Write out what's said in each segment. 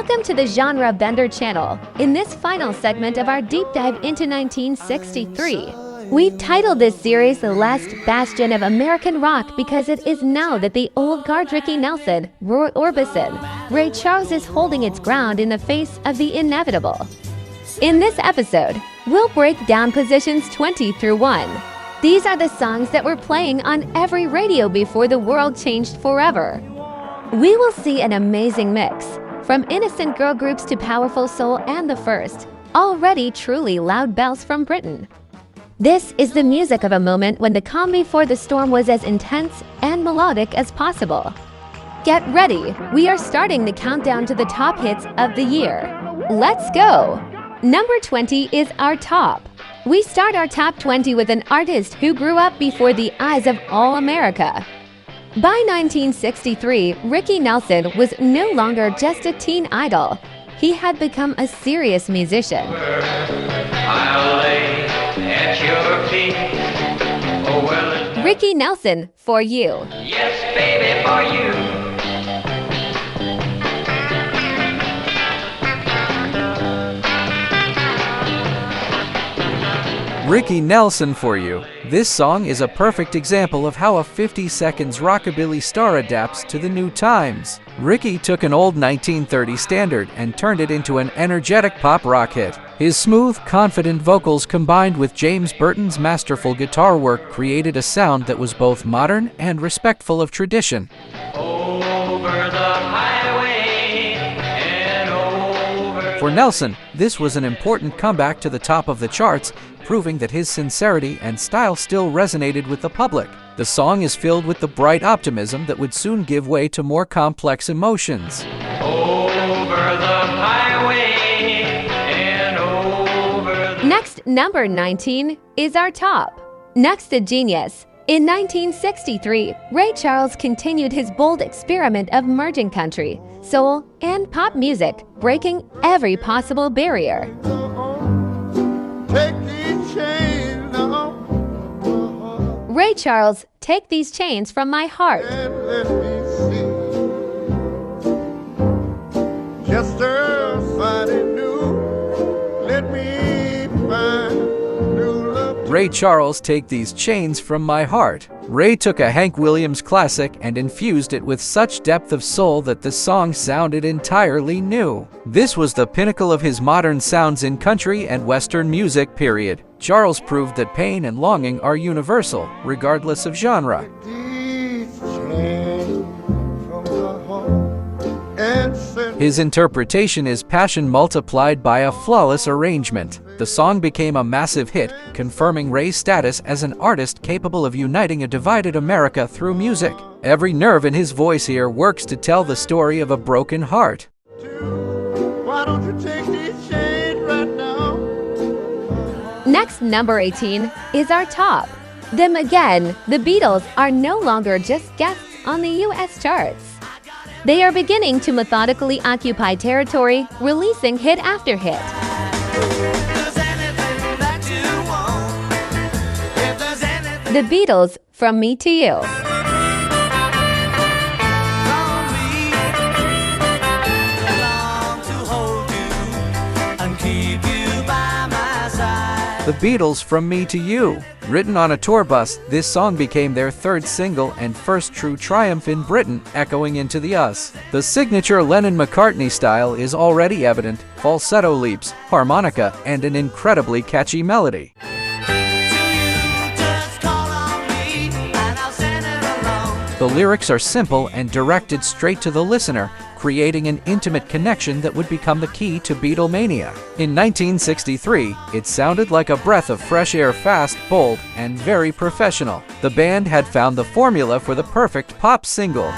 Welcome to the Genre Bender channel. In this final segment of our deep dive into 1963, we've titled this series The Last Bastion of American Rock because it is now that the old guard Ricky Nelson, Roy Orbison, Ray Charles is holding its ground in the face of the inevitable. In this episode, we'll break down positions 20 through 1. These are the songs that were playing on every radio before the world changed forever. We will see an amazing mix, from innocent girl groups to powerful soul and the first, already truly loud bells from Britain. This is the music of a moment when the calm before the storm was as intense and melodic as possible. Get ready, we are starting the countdown to the top hits of the year. Let's go! Number 20 is our top. We start our top 20 with an artist who grew up before the eyes of all America. By 1963, Ricky Nelson was no longer just a teen idol. He had become a serious musician. I'll lay at your feet. Oh, well, Ricky Nelson, For You. yes, baby, for you. Ricky Nelson, For You. This song is a perfect example of how a 50 seconds rockabilly star adapts to the new times. Ricky took an old 1930 standard and turned it into an energetic pop rock hit. His smooth, confident vocals combined with James Burton's masterful guitar work created a sound that was both modern and respectful of tradition. Over the highway and over. For Nelson, this was an important comeback to the top of the charts, proving that his sincerity and style still resonated with the public. The song is filled with the bright optimism that would soon give way to more complex emotions. Over the highway and over. Next, number 19 is our top. Next to Genius. In 1963, Ray Charles continued his bold experiment of merging country, soul, and pop music, breaking every possible barrier. Ray Charles, Take These Chains From My Heart. Ray Charles, Take These Chains From My Heart. Ray took a Hank Williams classic and infused it with such depth of soul that the song sounded entirely new. This was the pinnacle of his modern sounds in country and western music, period. Charles proved that pain and longing are universal, regardless of genre. His interpretation is passion multiplied by a flawless arrangement. The song became a massive hit, confirming Ray's status as an artist capable of uniting a divided America through music. Every nerve in his voice here works to tell the story of a broken heart. Why don't you take these chains right now? Next, number 18 is our top. Them again, the Beatles are no longer just guests on the US charts. They are beginning to methodically occupy territory, releasing hit after hit. The Beatles, From Me to You. The Beatles, From Me to You. Written on a tour bus, this song became their third single and first true triumph in Britain, echoing into the US. The signature Lennon-McCartney style is already evident, falsetto leaps, harmonica, and an incredibly catchy melody. The lyrics are simple and directed straight to the listener, creating an intimate connection that would become the key to Beatlemania. In 1963, it sounded like a breath of fresh air, fast, bold, and very professional. The band had found the formula for the perfect pop single.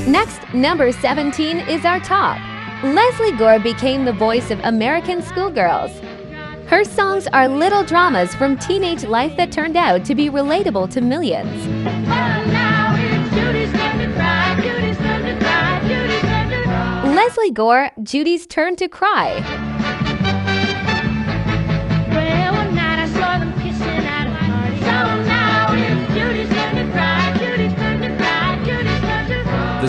Next, number 17 is our top. Lesley Gore became the voice of American schoolgirls. Her songs are little dramas from teenage life that turned out to be relatable to millions. Lesley Gore, Judy's Turn to Cry. Well, one night I saw them kissing at a party. So now it's Judy's turn to cry, Judy's turn to cry, Judy's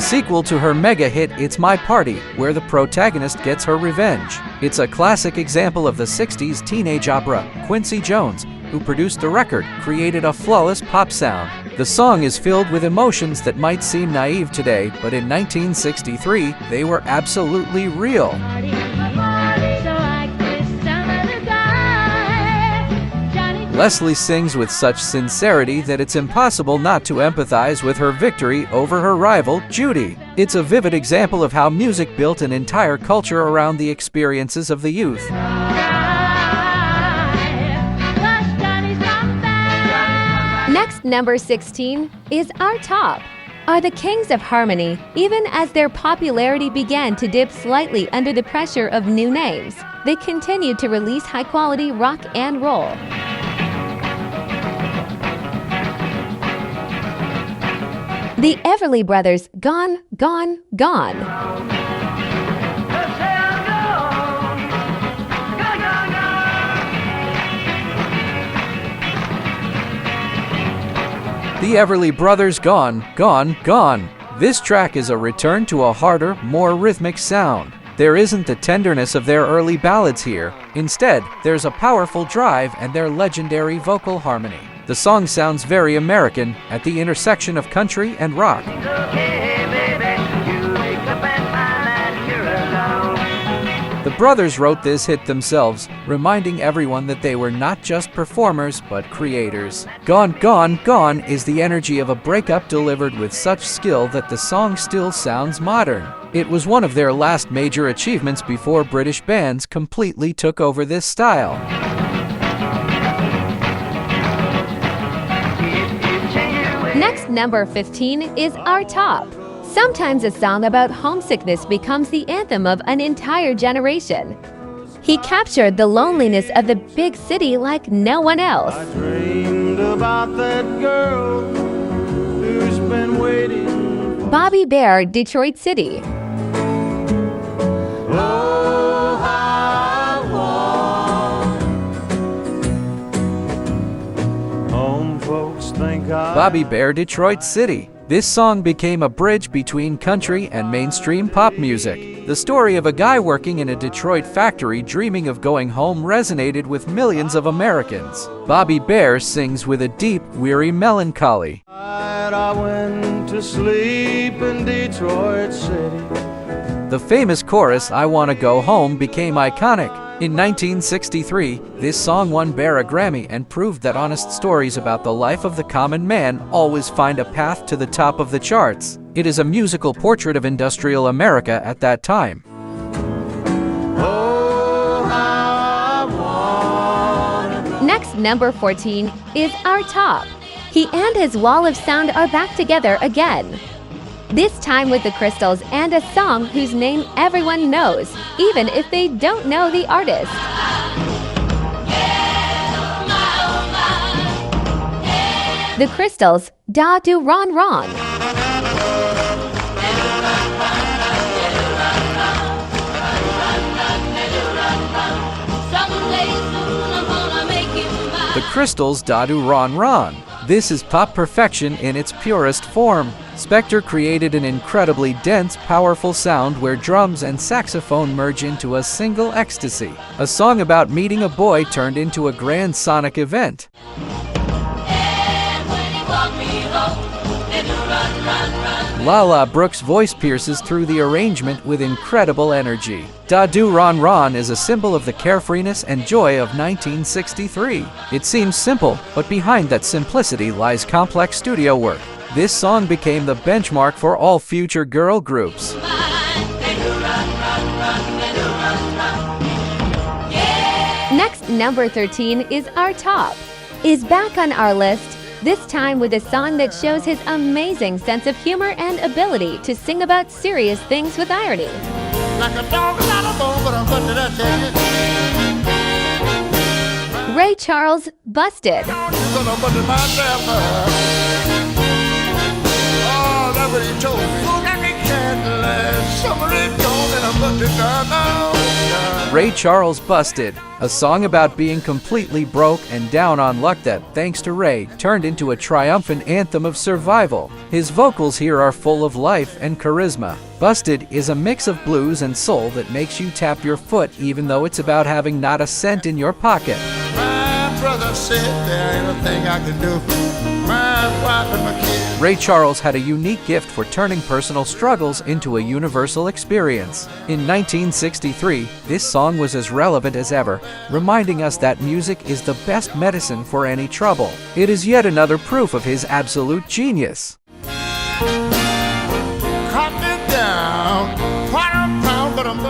sequel to her mega hit It's My Party, where the protagonist gets her revenge. It's a classic example of the 60s teenage opera. Quincy Jones, who produced the record, created a flawless pop sound. The song is filled with emotions that might seem naive today, but in 1963, they were absolutely real. So I kissed some other guy. Johnny Lesley sings with such sincerity that it's impossible not to empathize with her victory over her rival, Judy. It's a vivid example of how music built an entire culture around the experiences of the youth. Next, number 16 is our top. Are the Kings of Harmony, even as their popularity began to dip slightly under the pressure of new names, they continued to release high-quality rock and roll. The Everly Brothers, Gone, Gone, Gone. The Everly Brothers, Gone, Gone, Gone. This track is a return to a harder, more rhythmic sound. There isn't the tenderness of their early ballads here. Instead, there's a powerful drive and their legendary vocal harmony. The song sounds very American, at the intersection of country and rock. The brothers wrote this hit themselves, reminding everyone that they were not just performers, but creators. Gone, Gone, Gone is the energy of a breakup delivered with such skill that the song still sounds modern. It was one of their last major achievements before British bands completely took over this style. Next, number 15 is our top. Sometimes a song about homesickness becomes the anthem of an entire generation. He captured the loneliness of the big city like no one else. I dreamed about that girl who's been waiting. Bobby Bare, Detroit City. Oh, I want. Home folks think Bobby Bare, Detroit City. This song became a bridge between country and mainstream pop music. The story of a guy working in a Detroit factory dreaming of going home resonated with millions of Americans. Bobby Bare sings with a deep, weary melancholy. I went to sleep in Detroit City. The famous chorus, I Wanna Go Home, became iconic. In 1963, this song won Bare a Grammy and proved that honest stories about the life of the common man always find a path to the top of the charts. It is a musical portrait of industrial America at that time. Oh, I want. Next, number 14 is our top. He and his wall of sound are back together again. This time with the Crystals and a song whose name everyone knows, even if they don't know the artist. The Crystals, Da Do Ron Ron. The Crystals, Da Do Ron Ron. This is pop perfection in its purest form. Spector created an incredibly dense, powerful sound where drums and saxophone merge into a single ecstasy. A song about meeting a boy turned into a grand sonic event. Lala Brooks' voice pierces through the arrangement with incredible energy. Da Do Ron Ron is a symbol of the carefreeness and joy of 1963. It seems simple, but behind that simplicity lies complex studio work. This song became the benchmark for all future girl groups. Next, number 13 is our top. Is back on our list, this time with a song that shows his amazing sense of humor and ability to sing about serious things with irony. Like a dog without a bone, but I'm good to that thing. Ray Charles, Busted. You're gonna butcher my temper. Oh, that's what he told me. So let me catch Ray Charles' Busted, a song about being completely broke and down on luck that, thanks to Ray, turned into a triumphant anthem of survival. His vocals here are full of life and charisma. Busted is a mix of blues and soul that makes you tap your foot even though it's about having not a cent in your pocket. My brother said there ain't a thing I can do. My wife and my kids. Ray Charles had a unique gift for turning personal struggles into a universal experience. In 1963, this song was as relevant as ever, reminding us that music is the best medicine for any trouble. It is yet another proof of his absolute genius.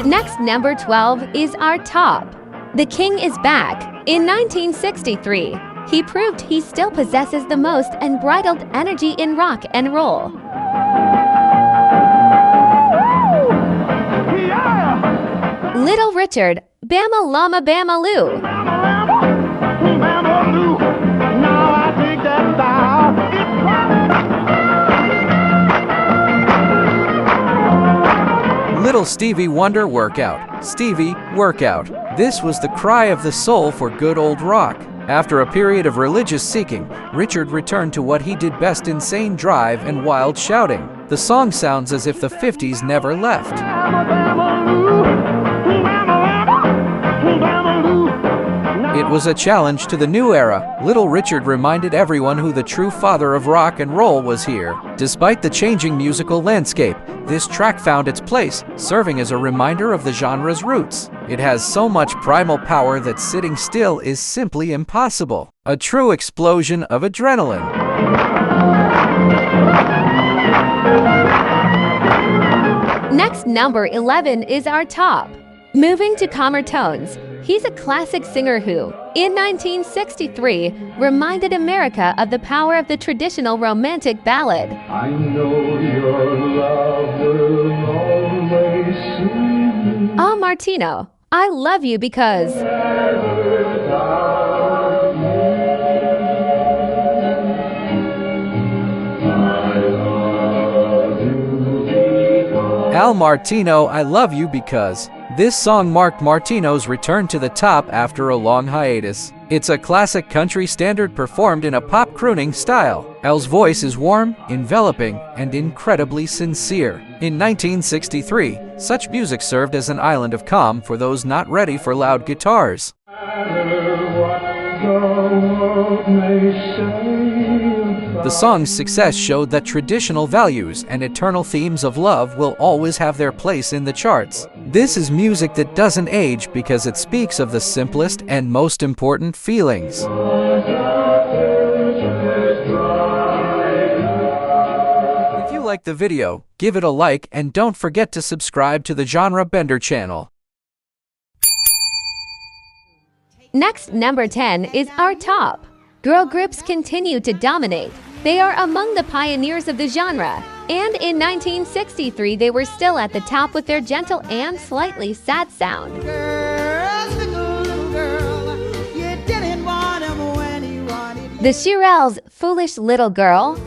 Next, number 12 is our top. The King is Back. In 1963, he proved he still possesses the most unbridled energy in rock and roll. Little Richard, Bama Lama Bama Lou. Little Stevie Wonder Workout. Stevie, Workout. This was the cry of the soul for good old rock. After a period of religious seeking, Richard returned to what he did best: insane drive and wild shouting. The song sounds as if the 50s never left. It was a challenge to the new era. Little Richard reminded everyone who the true father of rock and roll was here. Despite the changing musical landscape, this track found its place, serving as a reminder of the genre's roots. It has so much primal power that sitting still is simply impossible. A true explosion of adrenaline. Next, number 11 is our top. Moving to calmer tones, he's a classic singer who, in 1963, reminded America of the power of the traditional romantic ballad. I know your love will always see me. Ah, Martino, I love you because... Al Martino, I Love You Because. This song marked Martino's return to the top after a long hiatus. It's a classic country standard performed in a pop crooning style. Al's voice is warm, enveloping, and incredibly sincere. In 1963, such music served as an island of calm for those not ready for loud guitars. The song's success showed that traditional values and eternal themes of love will always have their place in the charts. This is music that doesn't age because it speaks of the simplest and most important feelings. If you liked the video, give it a like and don't forget to subscribe to the Genre Bender channel. Next, number 10 is our top. Girl groups continue to dominate. They are among the pioneers of the genre, and in 1963 they were still at the top with their gentle and slightly sad sound. The Shirelles' Foolish Little Girl,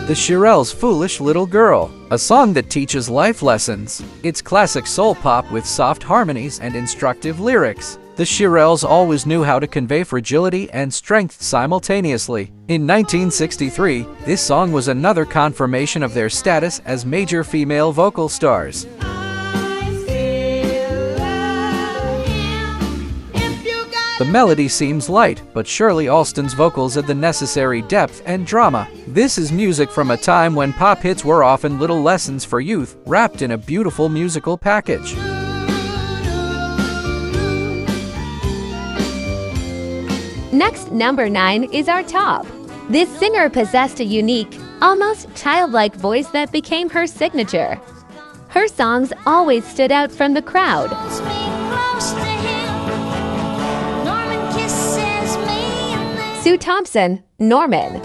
The Shirelles' Foolish Little Girl, a song that teaches life lessons. It's classic soul pop with soft harmonies and instructive lyrics. The Shirelles always knew how to convey fragility and strength simultaneously. In 1963, this song was another confirmation of their status as major female vocal stars. The melody seems light, but Shirley Alston's vocals had the necessary depth and drama. This is music from a time when pop hits were often little lessons for youth, wrapped in a beautiful musical package. Next, number 9 is our top. This singer possessed a unique, almost childlike voice that became her signature. Her songs always stood out from the crowd. Sue Thompson, Norman.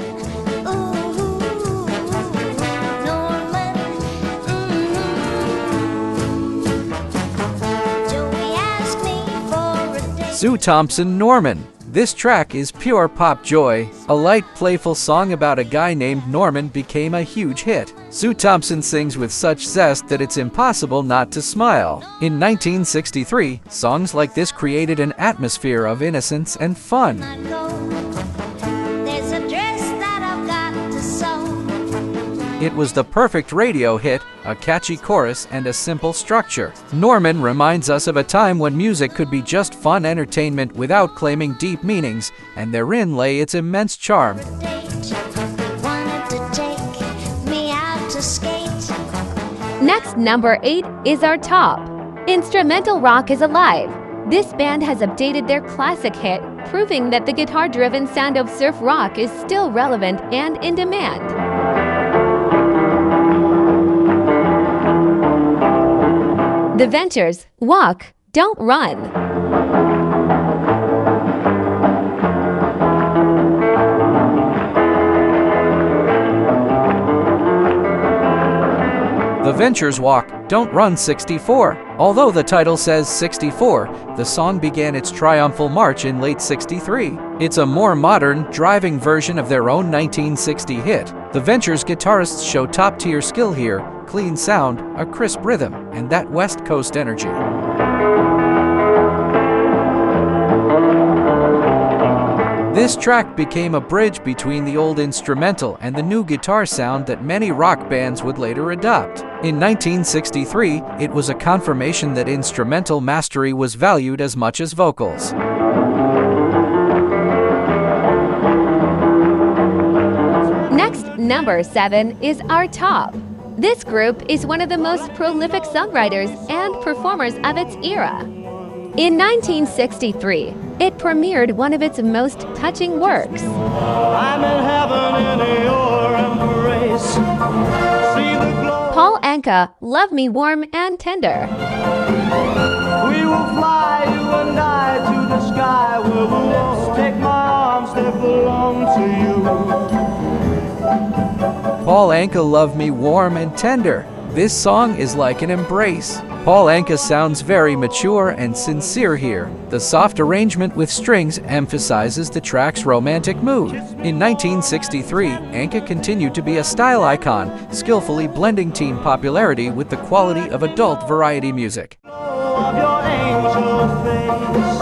Sue Thompson, Norman. This track is pure pop joy. A light, playful song about a guy named Norman became a huge hit. Sue Thompson sings with such zest that it's impossible not to smile. In 1963, songs like this created an atmosphere of innocence and fun. There's a dress that I've got to sew. It was the perfect radio hit, a catchy chorus, and a simple structure. Norman reminds us of a time when music could be just fun entertainment without claiming deep meanings, and therein lay its immense charm. Wanted to take me out to skate. Next, number 8 is our top. Instrumental rock is alive. This band has updated their classic hit, proving that the guitar-driven sound of surf rock is still relevant and in demand. The Ventures, Walk, Don't Run. The Ventures' Walk, Don't Run 64. Although the title says 64, the song began its triumphal march in late 63. It's a more modern, driving version of their own 1960 hit. The Ventures' guitarists show top-tier skill here, clean sound, a crisp rhythm, and that West Coast energy. This track became a bridge between the old instrumental and the new guitar sound that many rock bands would later adopt. In 1963, it was a confirmation that instrumental mastery was valued as much as vocals. Next, number 7 is our top. This group is one of the most prolific songwriters and performers of its era. In 1963, it premiered one of its most touching works. I'm in heaven in your embrace. See the glow. Paul Anka, Love Me Warm and Tender. We will fly, you and I, to the sky. We'll walk. Take my arms, they belong to you. Paul Anka, Love Me Warm and Tender. This song is like an embrace. Paul Anka sounds very mature and sincere here. The soft arrangement with strings emphasizes the track's romantic mood. In 1963, Anka continued to be a style icon, skillfully blending teen popularity with the quality of adult variety music. Of your angel face.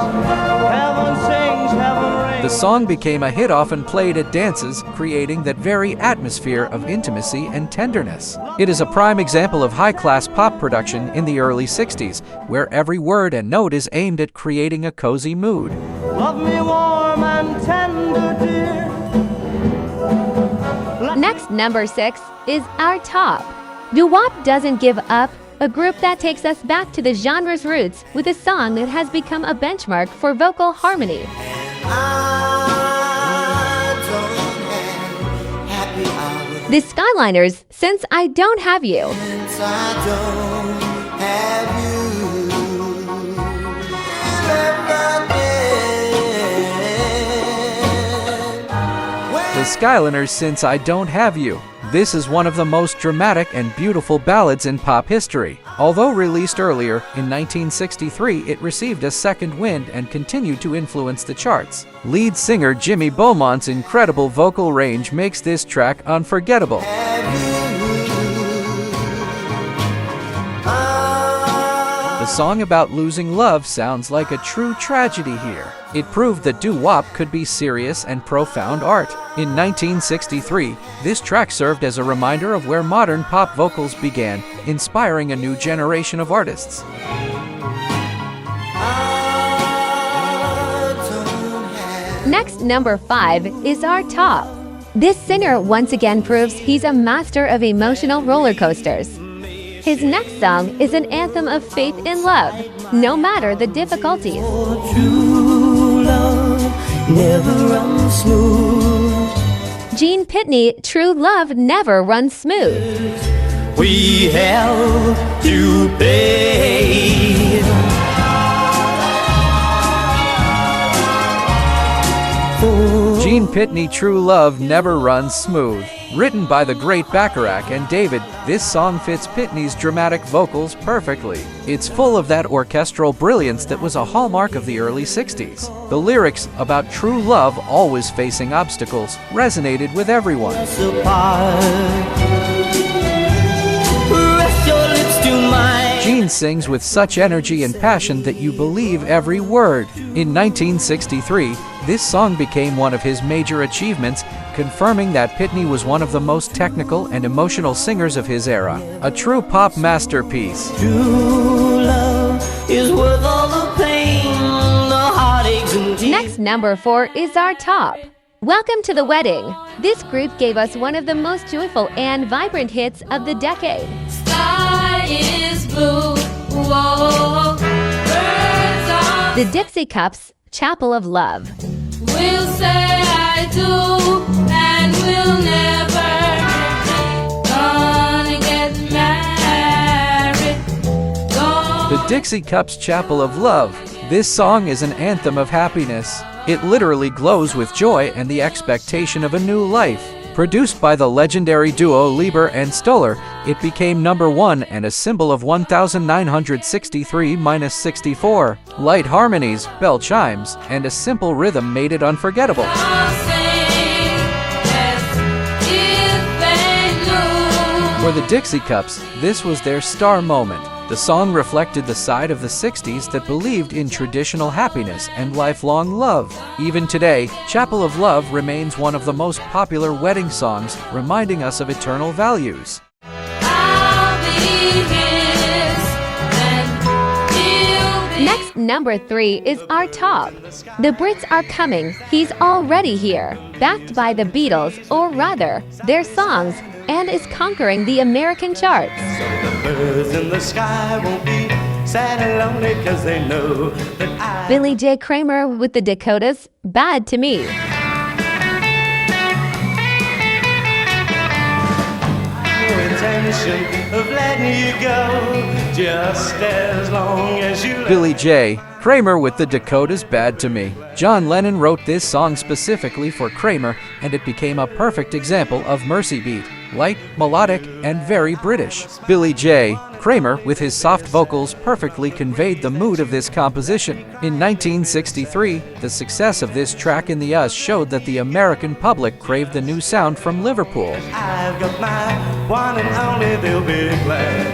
Heaven sings, heaven rains. The song became a hit, often played at dances, creating that very atmosphere of intimacy and tenderness. It is a prime example of high-class pop production in the early 60s, where every word and note is aimed at creating a cozy mood. Love me warm and tender, dear. Next, number 6 is our top. Doo-wop Doesn't Give Up, a group that takes us back to the genre's roots with a song that has become a benchmark for vocal harmony. The Skyliners, Since I Don't Have You. The Skyliners, Since I Don't Have You. This is one of the most dramatic and beautiful ballads in pop history. Although released earlier, in 1963, it received a second wind and continued to influence the charts. Lead singer Jimmy Beaumont's incredible vocal range makes this track unforgettable. The song about losing love sounds like a true tragedy here. It proved that doo-wop could be serious and profound art. In 1963, this track served as a reminder of where modern pop vocals began, inspiring a new generation of artists. Next, number 5 is our top. This singer once again proves he's a master of emotional roller coasters. His next song is an anthem of faith and love, no matter the difficulties. True love never runs smooth. Gene Pitney, True Love Never Runs Smooth. We have to pay. Gene Pitney, True Love Never Runs Smooth. Written by the great Bacharach and David, this song fits Pitney's dramatic vocals perfectly. It's full of that orchestral brilliance that was a hallmark of the early 60s. The lyrics about true love always facing obstacles resonated with everyone. Rest your lips to mine. Gene sings with such energy and passion that you believe every word. In 1963, this song became one of his major achievements, confirming that Pitney was one of the most technical and emotional singers of his era. A true pop masterpiece. True love is worth all the pain, the heartaches and tears. Next, number 4 is our top. Welcome to the Wedding. This group gave us one of the most joyful and vibrant hits of the decade. Sky is blue, whoa, birds are. The Dixie Cups, Chapel of Love. We'll say I do, and we'll never gonna get married. The Dixie Cups Chapel of Love. This song is an anthem of happiness. It literally glows with joy and the expectation of a new life. Produced by the legendary duo Lieber and Stoller, it became #1 and a symbol of 1963-64. Light harmonies, bell chimes, and a simple rhythm made it unforgettable. For the Dixie Cups, this was their star moment. The song reflected the side of the 60s that believed in traditional happiness and lifelong love. Even today, Chapel of Love remains one of the most popular wedding songs, reminding us of eternal values. Next, number 3 is our top. The Brits are coming, he's already here. Backed by the Beatles, or rather, their songs, and is conquering the American charts. Birds in the sky won't be sad and lonely 'cause they know that Billy J. Kramer with the Dakotas, Bad to Me. no intention of letting you go, just as long as you Billy J. Kramer with the Dakotas, Bad to Me. John Lennon wrote this song specifically for Kramer, and it became a perfect example of Mercy Beat. Light, melodic, and very British. Billy J. Kramer, with his soft vocals, perfectly conveyed the mood of this composition. In 1963, the success of this track in the US showed that the American public craved the new sound from Liverpool. I've got my one and only, they'll be glad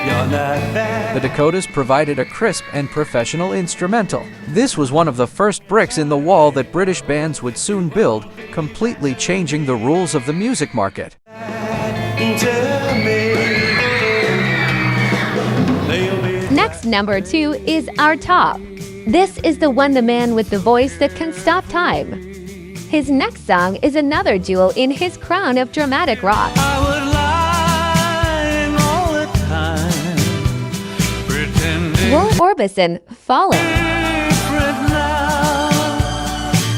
you're not bad. The Dakotas provided a crisp and professional instrumental. This was one of the first bricks in the wall that British bands would soon build, completely changing the rules of the music market. Next, number 2 is our top. This is the one, the man with the voice that can stop time. His next song is another jewel in his crown of dramatic rock. I would lie all the time, pretending Roy Orbison, Falling. different now.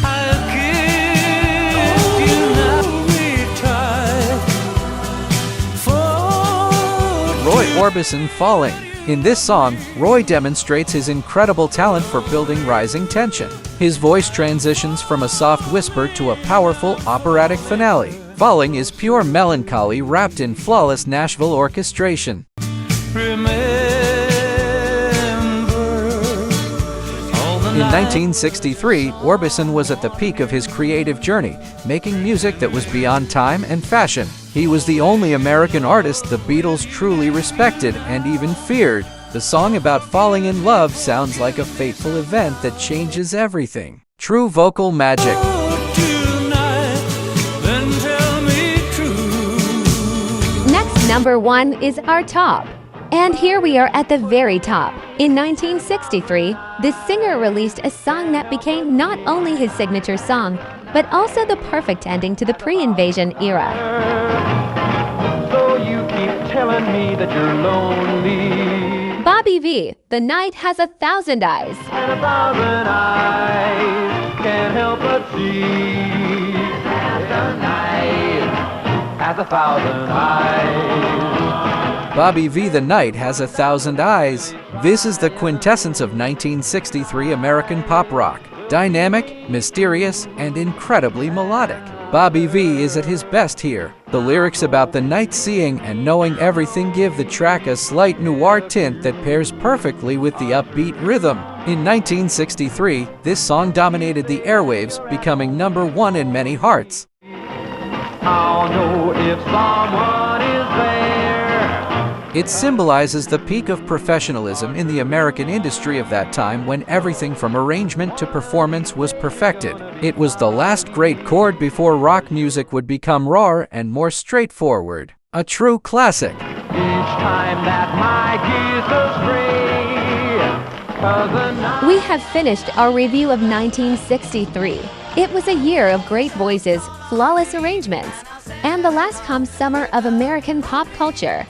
I'll give you now retry. Roy Orbison, Falling. In this song, Roy demonstrates his incredible talent for building rising tension. His voice transitions from a soft whisper to a powerful operatic finale. Falling is pure melancholy wrapped in flawless Nashville orchestration. In 1963, Orbison was at the peak of his creative journey, making music that was beyond time and fashion. He was the only American artist the Beatles truly respected and even feared. The song about falling in love sounds like a fateful event that changes everything. True vocal magic. Next, number 1 is our top. And here we are at the very top. In 1963, the singer released a song that became not only his signature song, but also the perfect ending to the pre-invasion era. So you keep telling me that you're lonely, Bobby V, The Night Has 1,000 Eyes. and 1,000 eyes can't help but see. The night has 1,000 eyes. Bobby V. The Night Has 1,000 Eyes. This is the quintessence of 1963 American pop rock. Dynamic, mysterious, and incredibly melodic. Bobby V is at his best here. The lyrics about the night seeing and knowing everything give the track a slight noir tint that pairs perfectly with the upbeat rhythm. In 1963, this song dominated the airwaves, becoming #1 in many hearts. I'll know if someone is there. It symbolizes the peak of professionalism in the American industry of that time, when everything from arrangement to performance was perfected. It was the last great chord before rock music would become rawer and more straightforward. A true classic. Each time that my geese astray, 'cause the night We have finished our review of 1963. It was a year of great voices, flawless arrangements, and the last calm summer of American pop culture.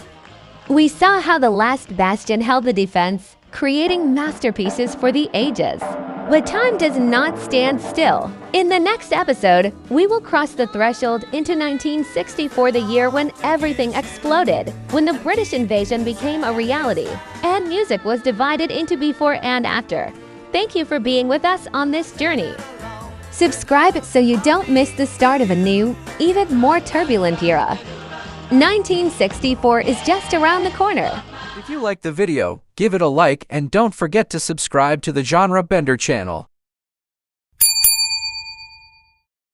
We saw how the last Bastion held the defense, creating masterpieces for the ages. But time does not stand still. In the next episode, we will cross the threshold into 1964, the year when everything exploded, when the British invasion became a reality, and music was divided into before and after. Thank you for being with us on this journey. Subscribe so you don't miss the start of a new, even more turbulent era. 1964 is just around the corner. If you liked the video, give it a like and don't forget to subscribe to the Genre Bender channel.